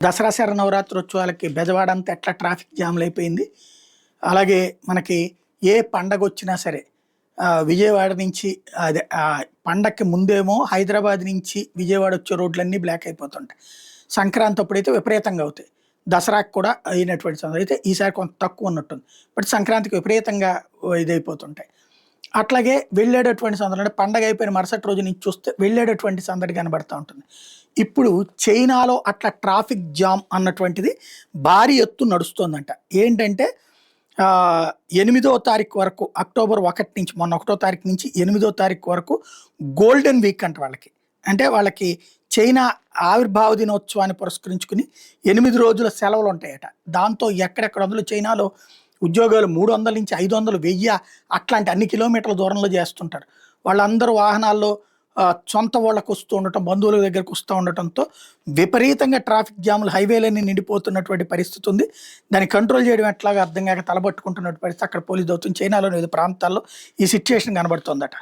దసరా శరన్నవరాత్రోత్సవాలకి బెజవాడంతా ఎట్లా ట్రాఫిక్ జామ్‌లు అయిపోయింది. అలాగే మనకి ఏ పండగొచ్చినా సరే విజయవాడ నుంచి అదే పండక్కి ముందేమో హైదరాబాద్ నుంచి విజయవాడ వచ్చే రోడ్లన్నీ బ్లాక్ అయిపోతుంటాయి. సంక్రాంతి అప్పుడైతే విపరీతంగా అవుతాయి. దసరాకి కూడా అయినటువంటి సందర్భం. అయితే ఈసారి కొంత తక్కువ ఉన్నట్టుంది. బట్ సంక్రాంతికి విపరీతంగా ఇదైపోతుంటాయి. అట్లాగే వెళ్ళేటటువంటి సందర్భం అంటే పండగ అయిపోయిన మరుసటి రోజు నుంచి చూస్తే వెళ్ళేటటువంటి సందడి కనబడతా ఉంటుంది. ఇప్పుడు చైనాలో అట్లా ట్రాఫిక్ జామ్ అన్నటువంటిది భారీ ఎత్తు నడుస్తోందంట. ఏంటంటే 8వ తారీఖు వరకు అక్టోబర్ 1 నుంచి మొన్న 1వ తారీఖు నుంచి 8వ తారీఖు వరకు గోల్డెన్ వీక్ అంట వాళ్ళకి. అంటే వాళ్ళకి చైనా ఆవిర్భావ దినోత్సవాన్ని పురస్కరించుకుని 8 రోజుల సెలవులు ఉంటాయట. దాంతో ఎక్కడెక్కడ అందులో చైనాలో ఉద్యోగాలు 300 నుంచి 500, 1000 అట్లాంటి అన్ని కిలోమీటర్ల దూరంలో చేస్తుంటారు. వాళ్ళందరూ వాహనాల్లో సొంత ఊళ్ళకి వస్తూ ఉండటం, బంధువుల దగ్గరికి వస్తూ ఉండటంతో విపరీతంగా ట్రాఫిక్ జాములు హైవేలన్నీ నిండిపోతున్నటువంటి పరిస్థితి ఉంది. దాన్ని కంట్రోల్ చేయడం ఎట్లాగా అర్థం కాక తలబట్టుకుంటున్నటువంటి పరిస్థితి అక్కడ పోలీసు దౌత్యం చైనాలోని వివిధ ప్రాంతాల్లో ఈ సిచ్యువేషన్ కనబడుతోందట.